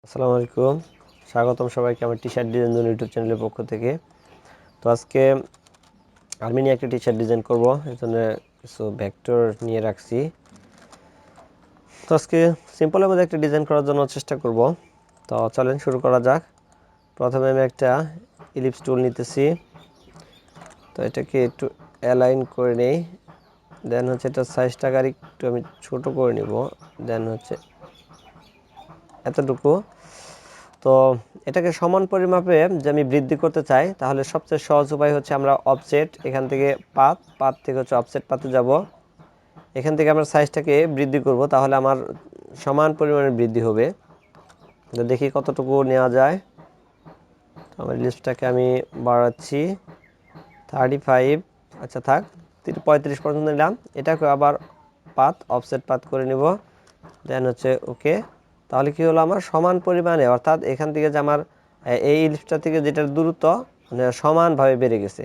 আসসালামু আলাইকুম, স্বাগতম সবাইকে আমার টি শার্ট ডিজাইন জন্য ইউটিউব চ্যানেলের পক্ষ থেকে। তো আজকে আমি নিয়ে একটা টি শার্ট ডিজাইন করব, এর জন্য কিছু ভেক্টর নিয়ে রাখছি। তো আজকে সিম্পলের মধ্যে একটা ডিজাইন করার জন্য চেষ্টা করব। তো চলেন শুরু করা যাক। প্রথমে আমি একটা ইলিপস টুল নিতেছি। তো এটাকে একটু অ্যালাইন করে নেই। দেন হচ্ছে এটা সাইজটাকে আর একটু আমি ছোট করে নিব। দেন হচ্ছে এতটুকু। তো এটাকে সমান পরিমাপে যে আমি বৃদ্ধি করতে চাই, তাহলে সবচেয়ে সহজ উপায় হচ্ছে আমরা অফসেট, এখান থেকে পাত থেকে হচ্ছে অফসেট পাতে যাব। এখান থেকে আমরা সাইজটাকে বৃদ্ধি করব, তাহলে আমার সমান পরিমাণে বৃদ্ধি হবে। তো দেখি কতটুকু নেওয়া যায়। তো আমার লিস্টটাকে আমি বাড়াচ্ছি 35। আচ্ছা থাক, 35 পর্যন্ত নিলাম। এটাকে আবার অফসেট পাত করে নিব। দেন হচ্ছে ওকে। তাহলে কি হলো, আমার সমান পরিমাণে, অর্থাৎ এখান থেকে যে আমার এই ইলিপসটা থেকে যেটার দূরত্ব মানে সমানভাবে বেড়ে গেছে।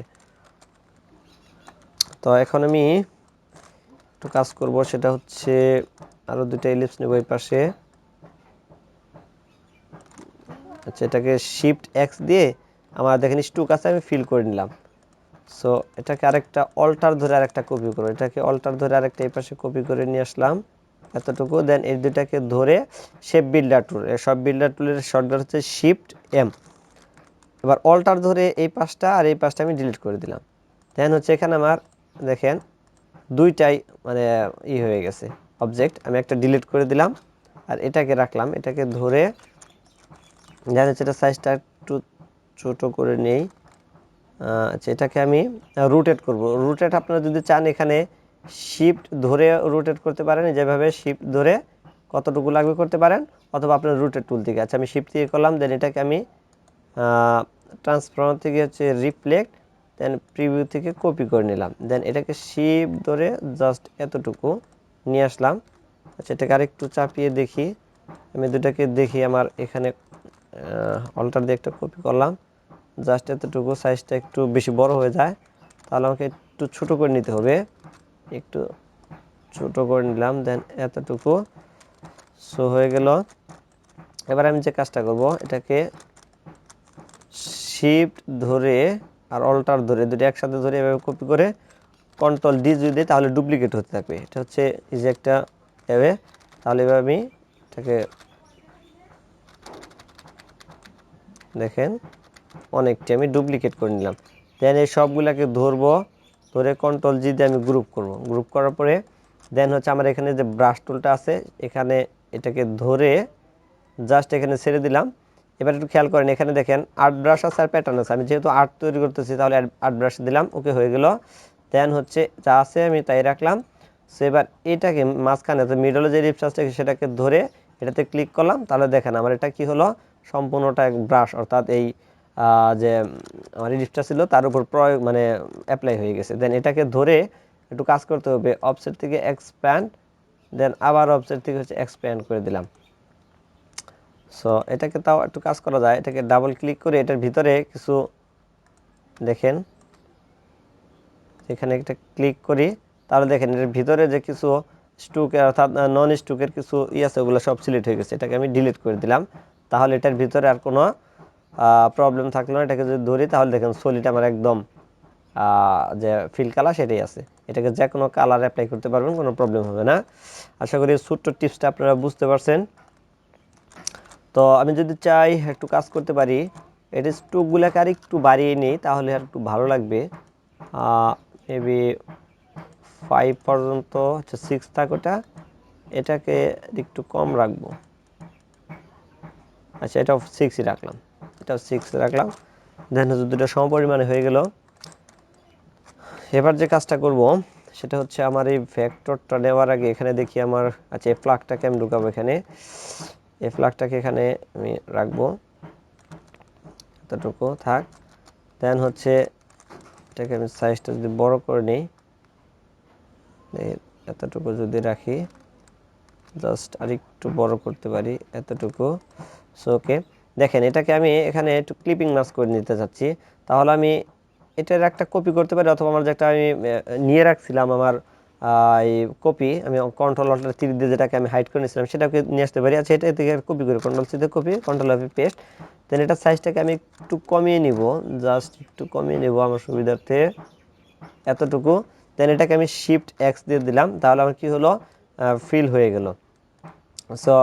তো এখন আমি একটু কাজ করব, সেটা হচ্ছে আরও দুটো ইলিপস নেব এই পাশে। আচ্ছা, এটাকে শিফট এক্স দিয়ে আমার দেখেন স্টুক আছে, আমি ফিল করে নিলাম। সো এটাকে আরেকটা অল্টার ধরে আরেকটা কপি করো, এটাকে অল্টার ধরে আরেকটা এই পাশে কপি করে নিয়ে আসলাম এতটুকু। দেন এই দুটাকে ধরে শেপ বিল্ডার টুল, সব বিল্ডার টুলের শর্টকাট হচ্ছে শিফট এম। এবার অল্টার ধরে এই পাশটা আর এই পাশটা আমি ডিলিট করে দিলাম। দেন হচ্ছে এখানে আমার দেখেন দুইটাই মানে হয়ে গেছে অবজেক্ট। আমি একটা ডিলিট করে দিলাম আর এটাকে রাখলাম, এটাকে ধরে দেন হচ্ছে এটা সাইজটা একটু ছোট করে নেই। আচ্ছা, এটাকে আমি রোটেট করব। রোটেট আপনারা যদি চান এখানে শিফট ধরে রোটেট করতে পারেন, যেভাবে শিফট ধরে কতটুকু লাগবে করতে পারেন, অথবা আপনার রোটেট টুল থেকে। আচ্ছা, আমি শিফট দিয়ে করলাম। দেন এটাকে আমি ট্রান্সফর্মার থেকে হচ্ছে রিফ্লেক্ট, দেন প্রিভিউ থেকে কপি করে নিলাম। দেন এটাকে শিফট ধরে জাস্ট এতটুকু নিয়ে আসলাম। আচ্ছা, এটাকে আরেকটু চাপিয়ে দেখি, আমি দুটাকে দেখি। আমার এখানে অল্টার দিয়ে একটা কপি করলাম, জাস্ট এতটুকু। সাইজটা একটু বেশি বড় হয়ে যায়, তাহলে আমাকে একটু ছোট করে নিতে হবে। একটু ছোট করে নিলাম, দেন এতটুকু। সো হয়ে গেল। এবার আমি যে কাজটা করব, এটাকে শিফট ধরে আর অল্টার ধরে দুটো একসাথে ধরে এভাবে কপি করে কন্ট্রোল ডি যদি দিই, তাহলে ডুপ্লিকেট হতে থাকবে। এটা হচ্ছে এই যে একটা এভাবে। তাহলে এবার আমি এটাকে দেখেন অনেকটা আমি ডুপ্লিকেট করে নিলাম। দেন এই সবগুলোকে ধরবো, ধরে কন্ট্রোল জি দিয়ে আমি গ্রুপ করব। গ্রুপ করার পরে দেন হচ্ছে আমার এখানে যে ব্রাশ টুলটা আছে, এখানে এটাকে ধরে জাস্ট এখানে ছেড়ে দিলাম। এবার একটু খেয়াল করেন, এখানে দেখেন আর্ট ব্রাশ আছে আর প্যাটার্ন আছে। আমি যেহেতু আর্ট তৈরি করতেছি, তাহলে আর্ট ব্রাশ দিলাম, ওকে হয়ে গেল। দেন হচ্ছে যা আছে আমি তাই রাখলাম। সো এবার এটাকে মাঝখানে মিডলে যে রিপস আছে সেটাকে ধরে এটাতে ক্লিক করলাম। তাহলে দেখেন আমার এটা কি হলো, সম্পূর্ণটা ব্রাশ, অর্থাৎ এই যে আমার রিপসটা ছিল তার উপর প্রয়োগ মানে অ্যাপ্লাই হয়ে গেছে। দেন এটাকে ধরে একটু কাজ করতে হবে, অফসেট থেকে এক্সপ্যান্ড, দেন আবার অফসেট থেকে হচ্ছে এক্সপ্যান্ড করে দিলাম। সো এটাকে তাও একটু কাজ করা যায়, এটাকে ডাবল ক্লিক করে এটার ভিতরে কিছু দেখেন, এখানে একটা ক্লিক করি, তাহলে দেখেন এর ভিতরে যে কিছু স্টুকের অর্থাৎ নন স্টুকের কিছু আছে, ওগুলো সব সিলেক্ট হয়ে গেছে। এটাকে আমি ডিলিট করে দিলাম। তাহলে এটার ভিতরে আর কোনো প্রবলেম থাকলো না। এটাকে যদি ধরি, তাহলে দেখেন সলিড আমার একদম যে ফিল কালার সেটাই আছে। এটাকে যে কোনো কালার অ্যাপ্লাই করতে পারবেন, কোনো প্রবলেম হবে না। আশা করি ছোট্ট টিপসটা আপনারা বুঝতে পারছেন। তো আমি যদি চাই একটু কাজ করতে পারি, এর স্ট্রোকগুলোকে আর একটু বাড়িয়ে নিই, তাহলে আর একটু ভালো লাগবে। মেবি 5 পর্যন্ত হচ্ছে 6 থাক ওটা, এটাকে একটু কম রাখবো। আচ্ছা, এটাও 6ই রাখলাম, এটাও 6 রাখলাম। দেন হচ্ছে দুটো সমপরিমাণে হয়ে গেল। এবার যে কাজটা করব সেটা হচ্ছে আমার এই ভেক্টরটা নেওয়ার আগে এখানে দেখি আমার, আচ্ছা এই ফ্ল্যাগটাকে আমি ঢুকাবো এখানে। এই ফ্ল্যাগটাকে এখানে আমি রাখবো, এতটুকু থাক। দেন হচ্ছে এটাকে আমি সাইজটা যদি বড় করে নিই, এতটুকু যদি রাখি, জাস্ট আরেকটু বড় করতে পারি এতটুকু। সো ওকে, দেখেন এটাকে আমি এখানে একটু ক্লিপিং মাস্ক করে নিতে চাচ্ছি। তাহলে আমি এটার একটা কপি করতে পারি, অথবা আমার যেটা আমি নিয়ে রাখছিলাম আমার এই কপি আমি কন্ট্রোল অল্টার 3 দিয়ে যেটাকে আমি হাইড করে নিয়েছিলাম সেটাকে নিয়ে আসতে পারি। আচ্ছা, এটা থেকে কপি করে কন্ট্রোল সি দিয়ে কপি, কন্ট্রোল এফ পেস্ট। দেন এটার সাইজটাকে আমি একটু কমিয়ে নিব, জাস্ট একটু কমিয়ে নিব আমার সুবিধার্থে, এতটুকু। দেন এটাকে আমি শিফট এক্স দিয়ে দিলাম, তাহলে আমার কি হলো, ফিল হয়ে গেল। সো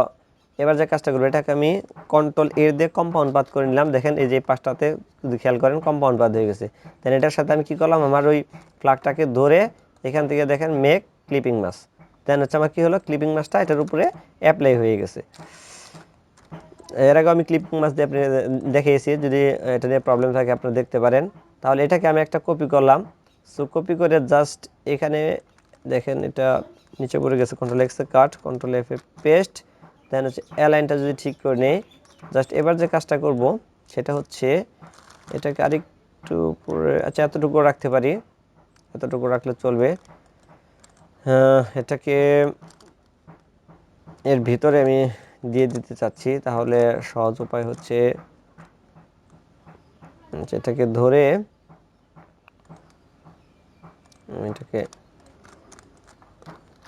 এবার যে কাজটা করবো, এটাকে আমি কন্ট্রোল এ দিয়ে কম্পাউন্ড পাথ করে নিলাম। দেখেন এই যে পাশটাতে যদি খেয়াল করেন কম্পাউন্ড পাথ হয়ে গেছে। দেন এটার সাথে আমি কি করলাম, আমার ওই প্লাগটাকে ধরে এখান থেকে দেখেন মেক ক্লিপিং মাস, দেন হচ্ছে আমার কি হলো, ক্লিপিং মাসটা এটার উপরে অ্যাপ্লাই হয়ে গেছে। এর আগে আমি ক্লিপিং মাস দিয়ে আপনি দেখিয়েছি, যদি এটা নিয়ে প্রবলেম থাকে আপনারা দেখতে পারেন। তাহলে এটাকে আমি একটা কপি করলাম। সো কপি করে জাস্ট এখানে দেখেন এটা নিচে পড়ে গেছে, কন্ট্রোল এক্সে কাট, কন্ট্রোল এফে পেস্ট। দেন হচ্ছে অ্যালাইনটা যদি ঠিক করে নেই, জাস্ট এবার যে কাজটা করব সেটা হচ্ছে এটাকে আরেকটু উপরে, আচ্ছা এতটুকু রাখতে পারি, এতটুকু রাখলে চলবে। এটাকে এর ভিতরে আমি দিয়ে দিতে চাচ্ছি, তাহলে সহজ উপায় হচ্ছে এটাকে ধরে এটাকে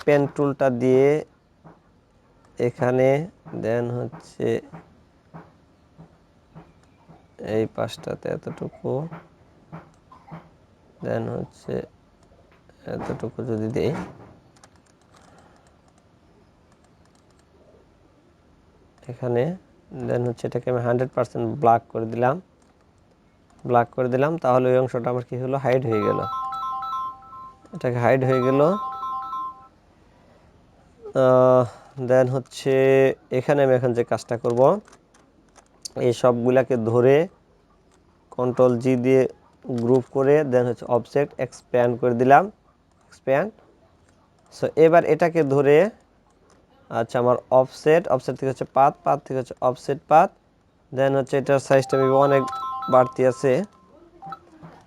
পেন টুলটা দিয়ে এখানে, দেন হচ্ছে এই পাশটাতে এতটুকু, দেন হচ্ছে এতটুকু যদি দেই, এখানে দেন হচ্ছে এটাকে আমি 100% ব্ল্যাক করে দিলাম, ব্ল্যাক করে দিলাম। তাহলে ওই অংশটা আমার কি হলো, হাইড হয়ে গেল, এটাকে হাইড হয়ে গেল। দেন হচ্ছে এখানে আমি এখন যে কাজটা করব, এই সবগুলাকে ধরে কন্ট্রোল জি দিয়ে গ্রুপ করে দেন হচ্ছে অবজেক্ট এক্সপ্যান্ড করে দিলাম, এক্সপ্যান্ড। সো এবার এটাকে ধরে, আচ্ছা আমার অফসেট, অফসেট থেকে হচ্ছে পাথ, পাথ থেকে হচ্ছে অফসেট পাথ। দেন হচ্ছে এটার সাইজটা অনেক বাড়তি আছে,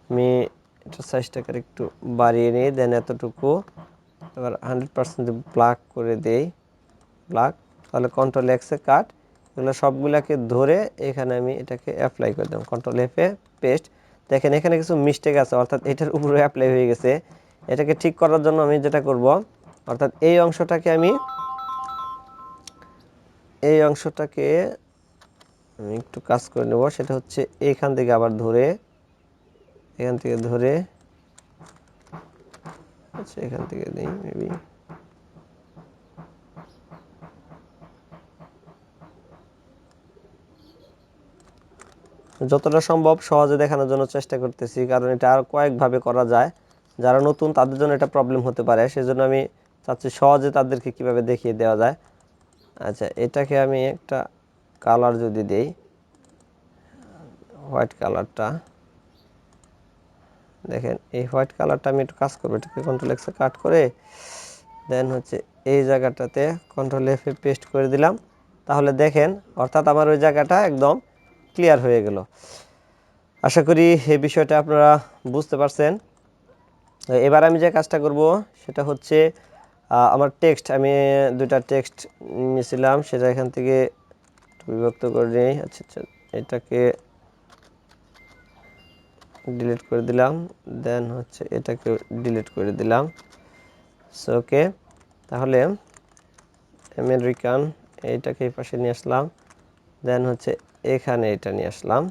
আমি এটার সাইজটাকে একটু বাড়িয়ে নিই। দেন এতটুকু এবার 100% ব্ল্যাক করে দেই, ব্ল্যাক। তাহলে কন্ট্রোল এক্সে কাট, এগুলো সবগুলাকে ধরে এখানে আমি এটাকে অ্যাপ্লাই করে দিলাম, কন্ট্রোল এফে পেস্ট। দেখেন এখানে কিছু মিস্টেক আছে, অর্থাৎ এটার উপরে অ্যাপ্লাই হয়ে গেছে। এটাকে ঠিক করার জন্য আমি যেটা করব, অর্থাৎ এই অংশটাকে আমি একটু কাজ করে নেব, সেটা হচ্ছে এখান থেকে আবার ধরে, এখান থেকে ধরে, আচ্ছা এখান থেকে নেই মেবি, যতটা সম্ভব সহজে দেখানোর জন্য চেষ্টা করতেছি, কারণ এটা আর কয়েকভাবে করা যায়। যারা নতুন তাদের জন্য এটা প্রবলেম হতে পারে, সেজন্য আমি চাচ্ছি সহজে তাদেরকে কিভাবে দেখিয়ে দেওয়া যায়। আচ্ছা এটাকে আমি একটা কালার যদি দেই, হোয়াইট কালারটা, দেখেন এই হোয়াইট কালারটা আমি একটু কাজ করবো, এটাকে কন্ট্রোল এক্সে কাট করে দেন হচ্ছে এই জায়গাটাতে কন্ট্রোল এফে পেস্ট করে দিলাম। তাহলে দেখেন অর্থাৎ আমার ওই জায়গাটা একদম ক্লিয়ার হয়ে গেল। আশা করি এই বিষয়টা আপনারা বুঝতে পারছেন। এবার আমি যে কাজটা করব সেটা হচ্ছে আমার টেক্সট, আমি দুইটা টেক্সট নিয়েছিলাম, সেটা এখান থেকে বিভক্ত করে নিই। আচ্ছা আচ্ছা, এটাকে ডিলিট করে দিলাম, দেন হচ্ছে এটাকে ডিলিট করে দিলাম। সো ওকে, তাহলে আমেরিকান এইটাকে এই পাশে নিয়ে আসলাম, দেন হচ্ছে এখানে এটা নিয়ে আসলাম।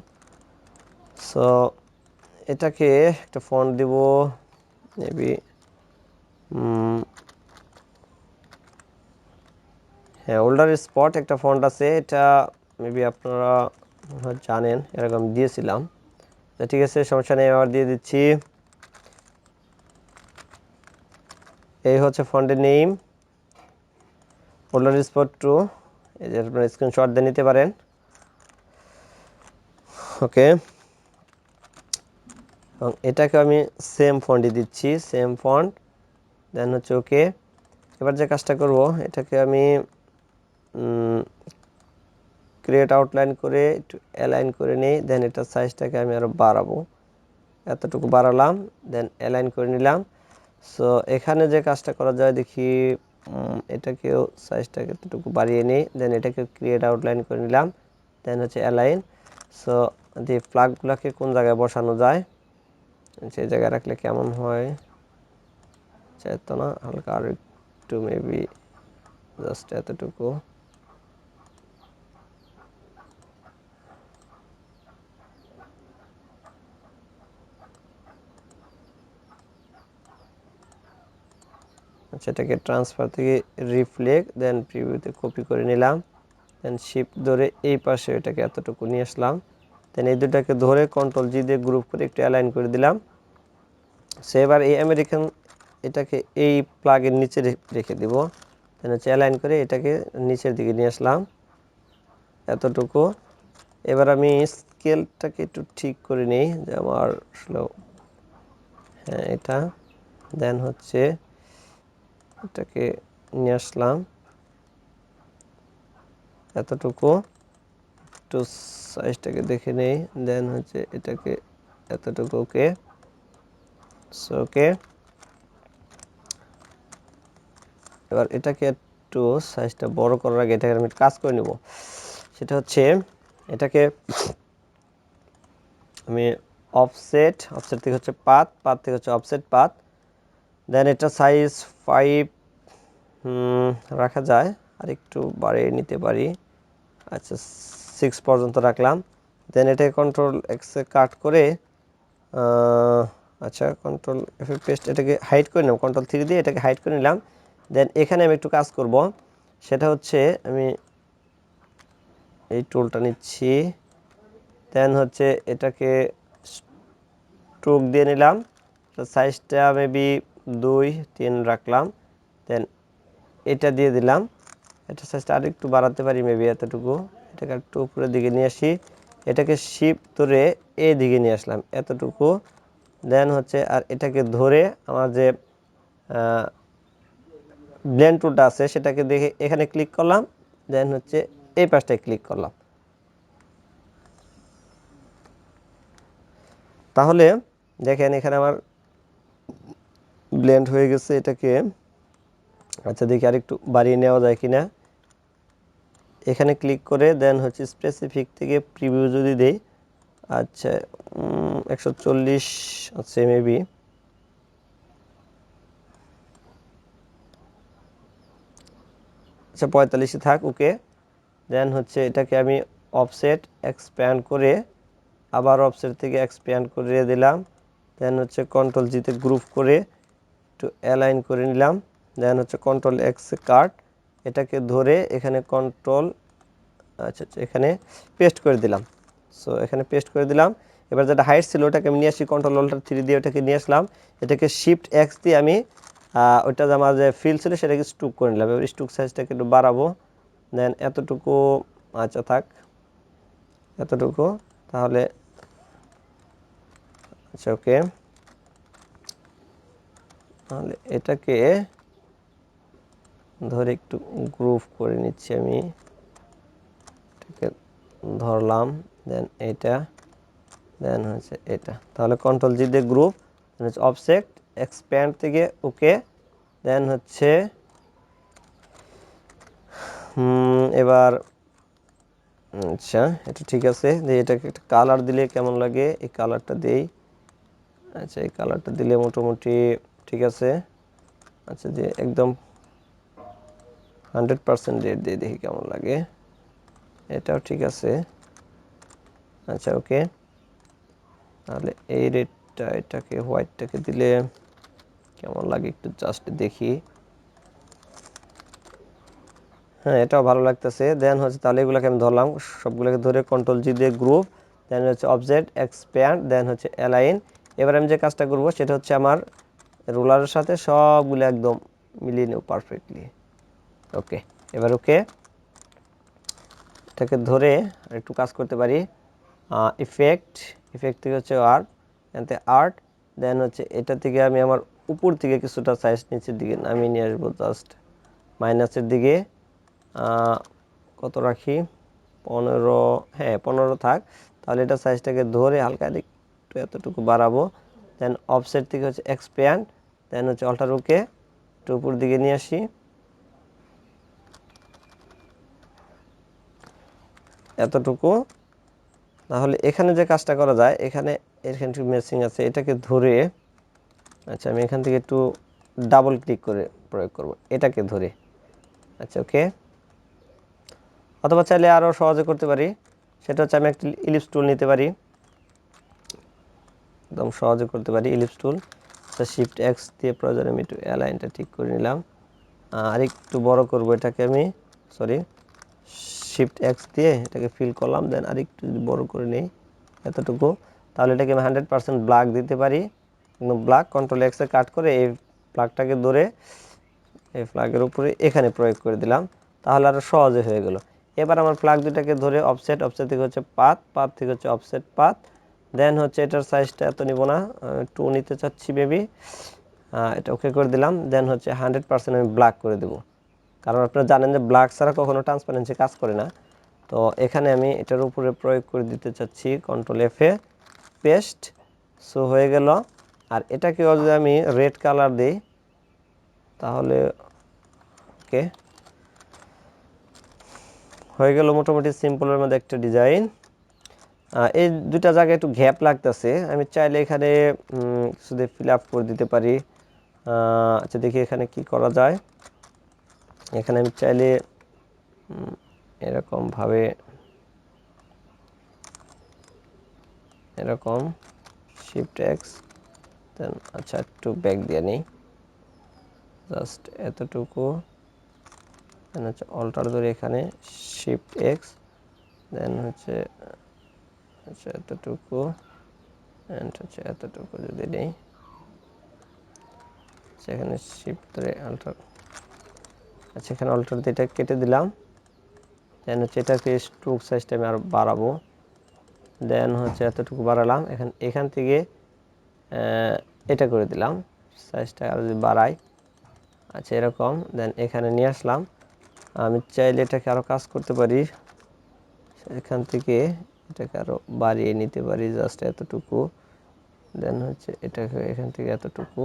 সো এটাকে একটা ফন্ট দিব, মেবি হ্যাঁ ওল্ডার স্পট একটা ফন্ট আছে, এটা মেবি আপনারা জানেন, এরকম দিয়েছিলাম। ঠিক আছে সমস্যা নেই, আবার দিয়ে দিচ্ছি। এই হচ্ছে ফন্টের নেম, ওল্ডার স্পট 2, এই যে আপনারা স্ক্রিনশট দিয়ে নিতে পারেন। ওকে, এবং এটাকে আমি সেম ফন্টই দিচ্ছি, সেম ফন্ট, দেন হচ্ছে ওকে। এবার যে কাজটা করব, এটাকে আমি ক্রিয়েট আউটলাইন করে একটু অ্যালাইন করে নিই, দেন এটার সাইজটাকে আমি আরও বাড়াবো, এতটুকু বাড়ালাম, দেন অ্যালাইন করে নিলাম। সো এখানে যে কাজটা করা যায় দেখি, এটাকেও সাইজটাকে এতটুকু বাড়িয়ে নিই, দেন এটাকে ক্রিয়েট আউটলাইন করে নিলাম, দেন হচ্ছে অ্যালাইন। সো দিয়ে প্লাগগুলোকে কোন জায়গায় বসানো যায়, সেই জায়গায় রাখলে কেমন হয়, এত না, হালকা আর একটু মেবি জাস্ট এতটুকু। আচ্ছা, এটাকে ট্রান্সফার থেকে রিফ্লেক্ট, দেন প্রিভিউতে কপি করে নিলাম, দেন শিফট ধরে এই পাশে এটাকে এতটুকু নিয়ে আসলাম, দেন এই দুটাকে ধরে কন্ট্রোল জি দিয়ে গ্রুপ করে একটু অ্যালাইন করে দিলাম। সো এবার এই আমেরিকান এটাকে এই প্লাগের নিচে রেখে দিব, দেন হচ্ছে অ্যালাইন করে এটাকে নিচের দিকে নিয়ে আসলাম এতটুকু। এবার আমি স্কেলটাকে একটু ঠিক করে নিই যে আমার আসলে, হ্যাঁ এটা, দেন হচ্ছে এটাকে নিয়ে আসলাম এতটুকু, একটু সাইজটাকে দেখে নেই, দেন হচ্ছে এটাকে এতটুকু। ওকে, সো ওকে। এবার এটাকে একটু সাইজটা বড় করার আগে এটাকে আমি কাজ করে নেব। সেটা হচ্ছে এটাকে আমি অফসেট থেকে হচ্ছে পাথ থেকে হচ্ছে অফসেট পাথ, দেন এটা সাইজ 5 রাখা যায়, আর একটু বাড়িয়ে নিতে পারি। আচ্ছা, 6 পর্যন্ত রাখলাম। দেন এটাকে কন্ট্রোল এক্সে কাট করে, আচ্ছা কন্ট্রোল এফ পেস্ট, এটাকে হাইড করে নিলাম, কন্ট্রোল 3 দিয়ে এটাকে হাইড করে নিলাম। দেন এখানে আমি একটু কাজ করব, সেটা হচ্ছে আমি এই টুলটা নিচ্ছি, দেন হচ্ছে এটাকে স্ট্রোক দিয়ে নিলাম, সাইজটা মেবি 2-3 রাখলাম, দেন এটা দিয়ে দিলাম, এটা সাইজটা আর একটু বাড়াতে পারি মেবি এতটুকু, এটাকে একটু উপরের দিকে নিয়ে আসি, এটাকে শিফট ধরে এই দিকে নিয়ে আসলাম এতটুকু, দেন হচ্ছে আর এটাকে ধরে আমার যে ব্লেন্ড টুলটা আছে সেটাকে দেখে এখানে ক্লিক করলাম, দেন হচ্ছে এই পাশটায় ক্লিক করলাম। তাহলে দেখেন এখানে আমার ব্লেন্ড হয়ে গেছে। এটাকে আচ্ছা দেখি আর একটু বাড়িয়ে নেওয়া যায় কিনা, এখানে ক্লিক করে দেন হচ্ছে স্পেসিফিক থেকে প্রিভিউ যদি দেই, আচ্ছা 140 আছে মেবি, আচ্ছা 45 থাক। ওকে, দেন হচ্ছে এটাকে আমি অফসেট এক্সপ্যান্ড করে আবার অফসেট থেকে এক্সপ্যান্ড করে দিলাম, দেন হচ্ছে কন্ট্রোল জিতে গ্রুপ করে একটু অ্যালাইন করে নিলাম, দেন হচ্ছে কন্ট্রোল এক্স কাট, এটাকে ধরে এখানে কন্ট্রোল, আচ্ছা আচ্ছা এখানে পেস্ট করে দিলাম। সো এখানে পেস্ট করে দিলাম। এবার যেটা হাইট ছিল ওটাকে আমি নিয়ে আসি, কন্ট্রোল অল্টার 3 দিয়ে ওটাকে নিয়ে আসলাম, এটাকে শিফট এক্স দিয়ে আমি ওইটা যে আমার যে ফিল ছিল সেটাকে স্টুক করে নিলাম। এবার স্টুক সাইজটাকে একটু বাড়াবো, দেন এতটুকু, আচ্ছা থাক এতটুকু তাহলে, আচ্ছা ওকে। তাহলে এটাকে ধরে একটু গ্রুপ করে নিচ্ছি আমি, এটাকে ধরলাম, দেন এটা, দেন হচ্ছে এটা, তাহলে কন্ট্রোল জি দিয়ে গ্রুপ, হচ্ছে অফসেট এক্সপ্যান্ড থেকে ওকে, দেন হচ্ছে এবার আচ্ছা এটা ঠিক আছে, যে এটাকে একটা কালার দিলে কেমন লাগে, এই কালারটা দেই। আচ্ছা এই কালারটা দিলে মোটামুটি ঠিক আছে। আচ্ছা যে একদম 100% রেড দিয়ে দেখি কেমন লাগে, এটাও ঠিক আছে। আচ্ছা ওকে, তাহলে এই রেডটা, এটাকে হোয়াইটটাকে দিলে কেমন লাগে একটু জাস্ট দেখি। হ্যাঁ এটাও ভালো লাগতেছে। দেন হচ্ছে তাহলে এগুলোকে আমি ধরলাম, সবগুলোকে ধরে কন্ট্রোল জি দিয়ে গ্রুপ, দেন হচ্ছে অবজেক্ট এক্সপ্যান্ড, দেন হচ্ছে অ্যালাইন। এবার আমি যে কাজটা করব সেটা হচ্ছে আমার রোলারের সাথে সবগুলো একদম মিলিয়ে নেব পারফেক্টলি। ওকে, এবার ওকে, এটাকে ধরে একটু কাজ করতে পারি, ইফেক্ট থেকে হচ্ছে আর্ট, এতে আর্ট, দেন হচ্ছে এটা থেকে আমি আমার উপর থেকে কিছুটা সাইজ নিচের দিকে নামিয়ে নিয়ে আসবো, জাস্ট মাইনাসের দিকে, কত রাখি 15, হ্যাঁ 15 থাক। তাহলে এটা সাইজটাকে ধরে হালকা একটু এতটুকু বাড়াবো, দেন অফসেট থেকে হচ্ছে এক্সপ্যান্ড, দেন হচ্ছে অল্টার ওকে, একটু উপর দিকে নিয়ে আসি এতটুকু। তাহলে এখানে যে কাজটা করা যায়, এখানে একটু মেসিং আছে, এটাকে ধরে, আচ্ছা আমি এখান থেকে একটু ডাবল ক্লিক করে প্রয়োগ করব এটাকে ধরে। আচ্ছা ওকে, অথবা চাইলে আরও সহজে করতে পারি, সেটা হচ্ছে আমি একটা ইলিপস টুল নিতে পারি, একদম সহজে করতে পারি ইলিপস টুল। শিফট এক্স দিয়ে প্রয়োজনে আমি একটু অ্যালাইনটা ঠিক করে নিলাম, আর একটু বড় করব এটাকে আমি, সরি, শিফট এক্স দিয়ে এটাকে ফিল করলাম, দেন আর একটু যদি বড় করে নিই এতটুকু, তাহলে এটাকে আমি 100% ব্ল্যাক দিতে পারি, একদম ব্ল্যাক। কন্ট্রোল এক্সে কাট করে এই ফ্ল্যাগটাকে ধরে এই ফ্ল্যাগের উপরে এখানে প্রয়োগ করে দিলাম, তাহলে আরও সহজে হয়ে গেল। এবার আমার ফ্ল্যাগ দুটাকে ধরে অফসেট, অফসেট থেকে হচ্ছে পাথ, পাথ থেকে হচ্ছে অফসেট পাথ, দেন হচ্ছে এটার সাইজটা এত নিব না, 2 নিতে চাচ্ছি বেবি, এটা ওকে করে দিলাম। দেন হচ্ছে 100% আমি ব্ল্যাক করে দেবো, কারণ আপনারা জানেন যে ব্ল্যাক ছাড়া কখনো ট্রান্সপারেন্সি কাজ করে না। তো এখানে আমি এটার উপরে প্রয়োগ করে দিতে চাচ্ছি, কন্ট্রোল এফে পেস্ট, সো হয়ে গেল। আর এটাকেও যদি আমি রেড কালার দিই তাহলে ওকে হয়ে গেল মোটামুটি সিম্পলের মধ্যে একটা ডিজাইন। এই দুটা জায়গায় একটু গ্যাপ লাগতেছে, আমি চাইলে এখানে শুধু ফিল আপ করে দিতে পারি। আচ্ছা দেখি এখানে কি করা যায়, এখানে আমি চাইলে এরকমভাবে, এরকম শিফট এক্স, দেন আচ্ছা একটু ব্যাক দিয়ে নিই, জাস্ট এতটুকু, দেন হচ্ছে অল্টার ধরে এখানে শিফট এক্স, দেন হচ্ছে আচ্ছা এতটুকু, অ্যান্ড হচ্ছে এতটুকু যদি নেই, সেখানে শিফট ধরে অল্টার, আচ্ছা এখানে অল্টার দিয়ে এটা কেটে দিলাম, দেন হচ্ছে এটাকে স্ট্রোক সাইজটা আমি আরও বাড়াবো, দেন হচ্ছে এতটুকু বাড়ালাম, এখান থেকে এটা করে দিলাম, সাইজটা আরও যদি বাড়াই, আচ্ছা এরকম, দেন এখানে নিয়ে আসলাম। আমি চাইলে এটাকে আরও কাজ করতে পারি, এখান থেকে এটাকে আরও বাড়িয়ে নিতে পারি, জাস্ট এতটুকু, দেন হচ্ছে এটাকে এখান থেকে এতটুকু,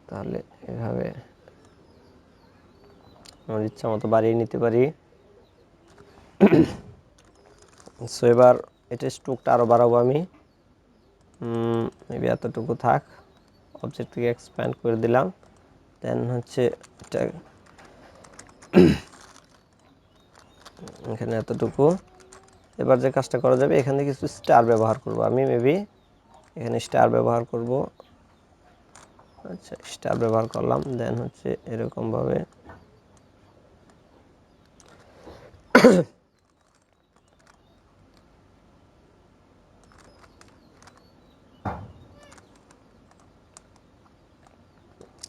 তাহলে এভাবে আমার ইচ্ছা মতো বাড়িয়ে নিতে পারি। সো এবার এটা স্ট্রোকটা আরও বাড়াবো আমি, মেবি এতটুকু থাক, অবজেক্ট থেকে এক্সপ্যান্ড করে দিলাম, দেন হচ্ছে এটা এখানে এতটুকু। এবার যে কাজটা করা যাবে, এখানে কিছু স্টার ব্যবহার করব আমি, মেবি এখানে স্টার ব্যবহার করব, আচ্ছা স্টার ব্যবহার করলাম, দেন হচ্ছে এরকমভাবে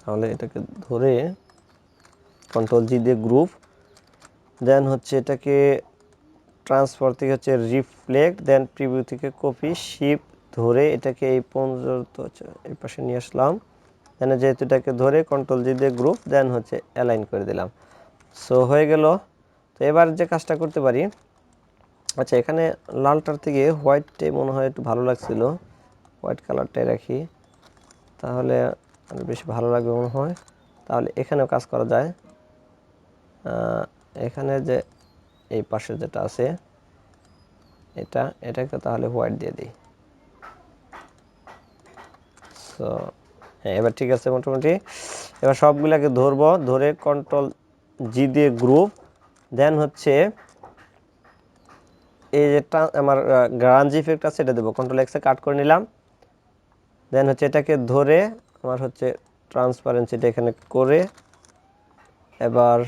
তাহলে এটাকে ধরে কন্ট্রোল জি দিয়ে গ্রুপ, দেন হচ্ছে এটাকে ট্রান্সফার থেকে হচ্ছে রিফ্লেক্ট, দেন প্রিভিউ থেকে কপি, শিফট ধরে এটাকে এই পর্যন্ত এই পাশে নিয়ে আসলাম, দেন যেহেতু এটাকে ধরে কন্ট্রোল জি দিয়ে গ্রুপ, দেন হচ্ছে অ্যালাইন করে দিলাম। সো হয়ে গেল। তো এবার যে কাজটা করতে পারি, আচ্ছা এখানে লালটার থেকে হোয়াইটে মনে হয় একটু ভালো লাগছিল, হোয়াইট কালারটাই রাখি, তাহলে আরও বেশি ভালো লাগবে মনে হয়। তাহলে এখানেও কাজ করা যায়, এখানে যে এই পাশে যেটা আছে এটাকে তাহলে হোয়াইট দিয়ে দিই। সো হ্যাঁ এবার ঠিক আছে মোটামুটি। এবার সবগুলোকে ধরবো, ধরে কন্ট্রোল জি দিয়ে গ্রুপ, দেন হচ্ছে এই যে আমার গ্রাঞ্জ ইফেক্ট আছে এটা দেবো, কন্ট্রোল এক্সে কাট করে নিলাম, দেন হচ্ছে এটাকে ধরে আমার হচ্ছে ট্রান্সপারেন্সিটা এখানে করে, এবার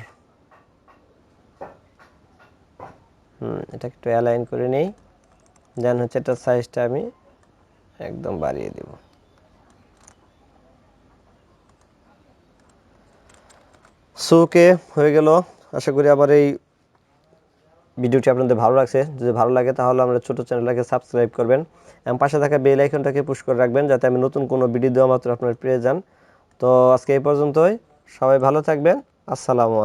এটাকে একটু অ্যালাইন করে নেই, দেন হচ্ছে এটার সাইজটা আমি একদম বাড়িয়ে দেব। সো ওকে হয়ে গেল। আশা করি আবার এই ভিডিওটি আপনাদের ভালো লাগছে, যদি ভালো লাগে তাহলে আমরা ছোট চ্যানেলটাকে সাবস্ক্রাইব করবেন এবং পাশে থাকা বেল আইকনটাকে পুশ করে রাখবেন, যাতে আমি নতুন কোনো ভিডিও দেওয়া মাত্র আপনারা পেয়ে যান। তো আজকে এই পর্যন্তই, সবাই ভালো থাকবেন, আসসালামু আলাইকুম।